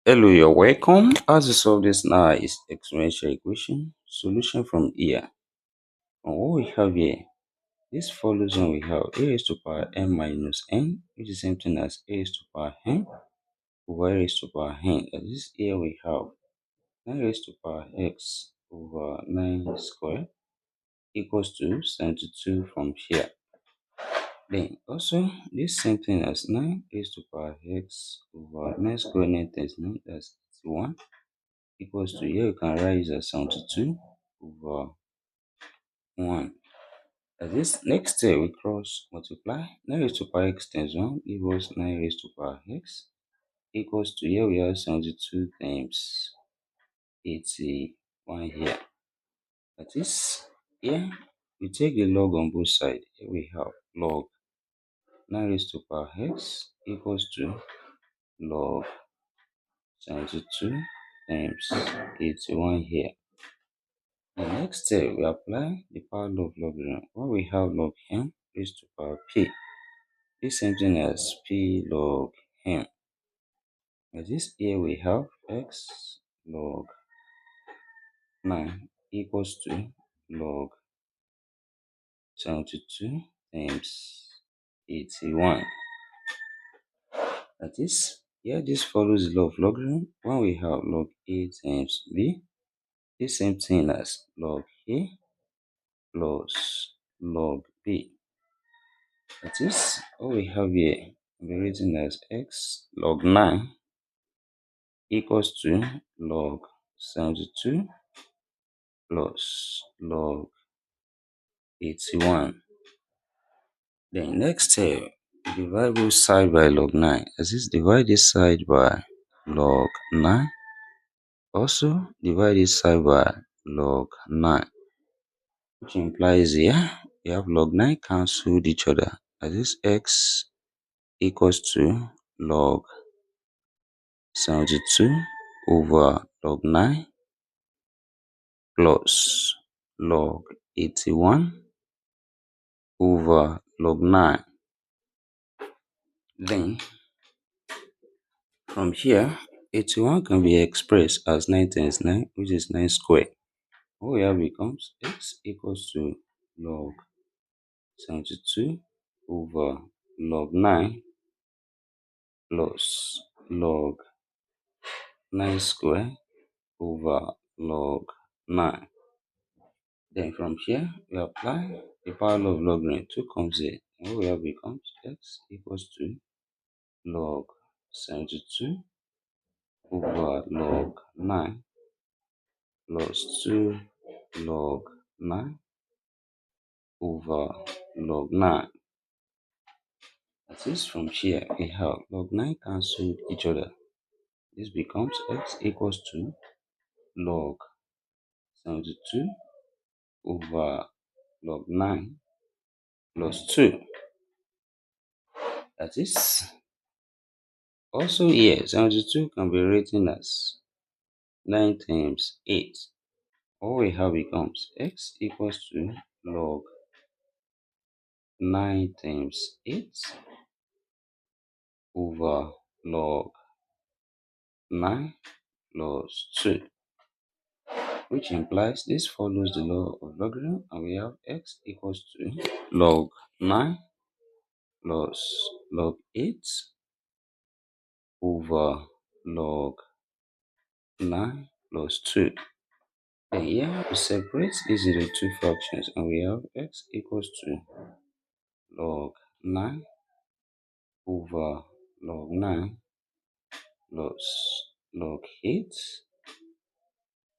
Hello, you're welcome. As we solve this now is exponential equation solution from here. And what we have here, this follows when we have a raised to power n minus n, which is same thing as a raised to power n over a raised to power n. And this here we have 9 raised to power x over 9 square equals to 72 from here. Then also this same thing as 9 raised to power x over 9 square 9 times 9, that's 1 equals to, here you can write it as 72 over 1. As this next step we cross multiply 9 raised to power x times 1 equals 9 raised to power x equals to, here we have 72 times 81 here. That is, here we take the log on both sides. Here we have log 9 raised to power x equals to log 72 times 81 here. The next step, we apply the power law of logarithm. When we have log m raised to power p, this same thing as p log m. As this here we have x log 9 equals to log 72 times 81. That is, here this follows the law of logarithm. When we have log a times b, this same thing as log a plus log b. That is, what we have here can be written as x log 9 equals to log 72 plus log 81. Then next step, divide both side by log 9. As this, divide this side by log 9. Also divide this side by log 9. Which implies here we have log 9 cancelled each other. As this x equals to log 72 over log 9 plus log 81 over log 9. Then from here, 81 can be expressed as 9 times 9, which is 9 squared. What we have becomes x equals to log 72 over log 9 plus log 9 squared over log 9. Then from here, we apply the power law of logarithm. 2 comes here. And what we have becomes x equals to log 72 over log 9 plus 2 log 9 over log 9. That is, from here, we have log 9 cancelled each other. This becomes x equals to log 72 over log 9 plus 2. That is, also here, 72 can be written as 9 times 8. What we have becomes x equals to log 9 times 8 over log 9 plus 2, which implies this follows the law of logarithm, and we have x equals to log 9 plus log 8 over log 9 plus 2. Then here we separate this into two fractions, and we have x equals to log 9 over log 9 plus log 8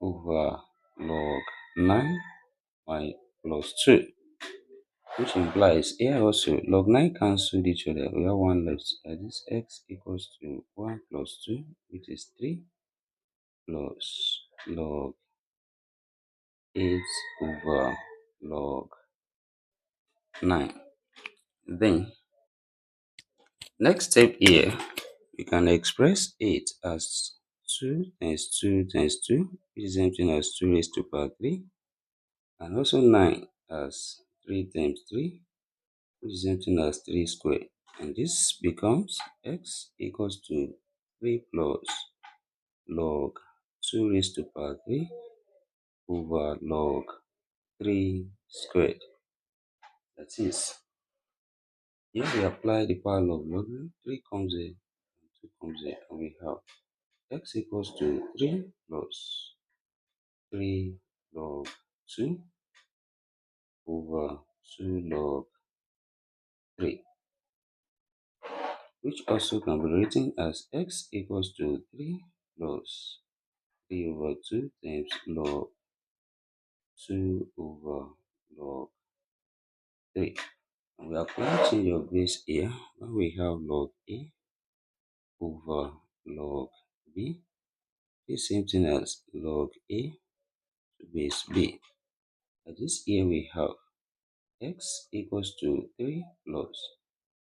over log 9 plus 2, which implies here also log 9 cancelled each other. We have 1 left. That is, x equals to 1 plus 2, which is 3, plus log 8 over log 9. Then next step here, we can express 8 as 2 times 2 times 2, which is the same thing as 2 raised to power 3, and also 9 as 3 times 3, which is the same thing as 3 squared. And this becomes x equals to 3 plus log 2 raised to power 3 over log 3 squared. That is, here we apply the power law of logarithm. 3 comes here, 2 comes here, and we have x equals to 3 plus 3 log 2 over 2 log 3, which also can be written as x equals to 3 plus 3 over 2 times log 2 over log 3. And we apply change of base here when we have log a over log b. The same thing as log a to base b. At this here we have x equals to 3 plus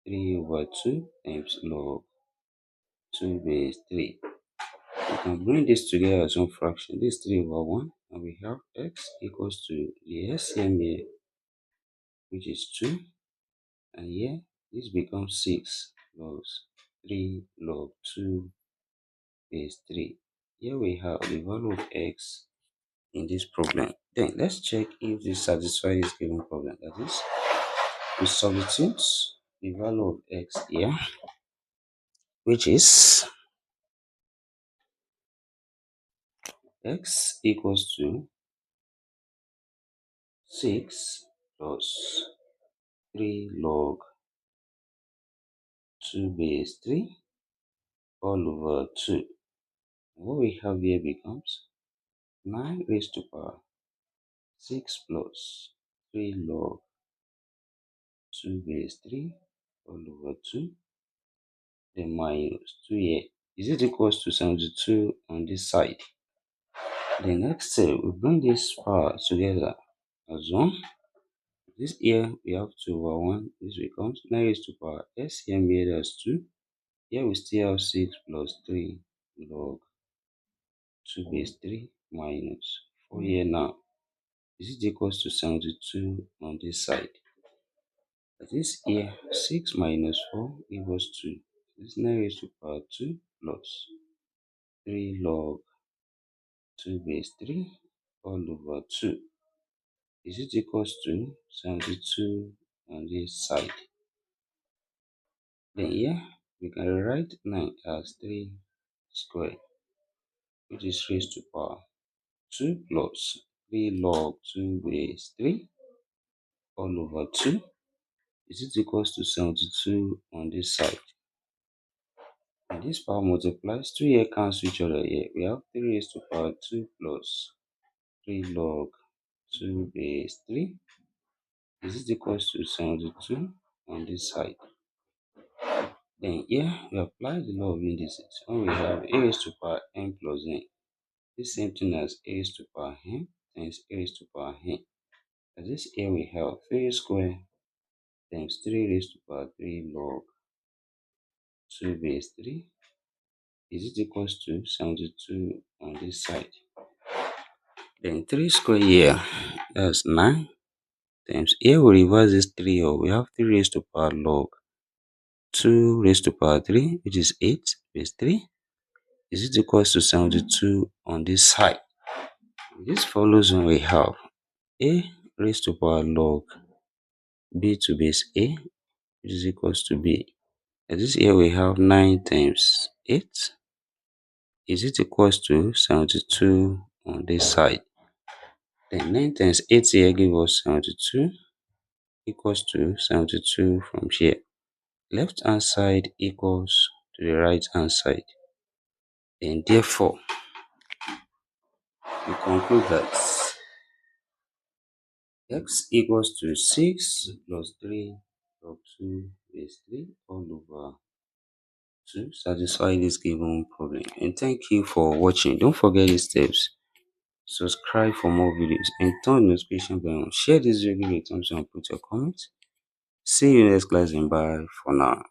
3 over 2 times log 2 base 3. We can bring this together as one fraction. This 3 over 1, and we have x equals to the SCM here, which is 2, and here this becomes 6 plus 3 log 2 base 3. Here we have the value of x in this problem. Then let's check if this satisfies this given problem. That is, we substitute the value of x here, which is x equals to 6 plus 3 log 2 base 3 all over 2. What we have here becomes 9 raised to power 6 plus 3 log 2 base 3 all over 2, then minus 2 here. Is it equals to 72 on this side? The next step, we bring this power together as 1. This here we have 2 over 1. This becomes 9 raised to power SCM here, that's 2. Here we still have 6 plus 3 log 2 base 3 minus 4 here now. Is it equals to 72 on this side? That is here 6 minus 4 equals 2. This 9 raised to power 2 plus 3 log 2 base 3 all over 2. Is it equals to 72 on this side? Then here we can rewrite 9 as 3 squared, which is raised to power 2 plus 3 log 2 base 3 all over 2. Is it equals to 72 on this side? And this power multiplies 2 here cancel each other here. We have 3 raised to power 2 plus 3 log 2 base 3. Is it equals to 72 on this side? Then here we apply the law of indices. When we have a raised to power n plus n, the same thing as a raised to power n times a raised to power n. As this here we have 3 square times 3 raised to power 3 log 2 base 3. Is it equals to 72 on this side? Then 3 square here, that's 9 times here we reverse this 3 or we have 3 raised to power log 2 raised to power 3, which is 8 base 3. Is it equals to 72 on this side? This follows when we have a raised to power log b to base a, which is equals to b. As this here we have 9 times 8. Is it equals to 72 on this side? Then 9 times 8 here give us 72 equals to 72 from here. Left hand side equals to the right hand side. And therefore, we conclude that x equals to 6 plus 3 log 2 base 3 all over 2 satisfy this given problem. And thank you for watching. Don't forget these steps. Subscribe for more videos and turn the notification bell on. Share this video, give it a thumbs up, and put your comments. See you next class and bye for now.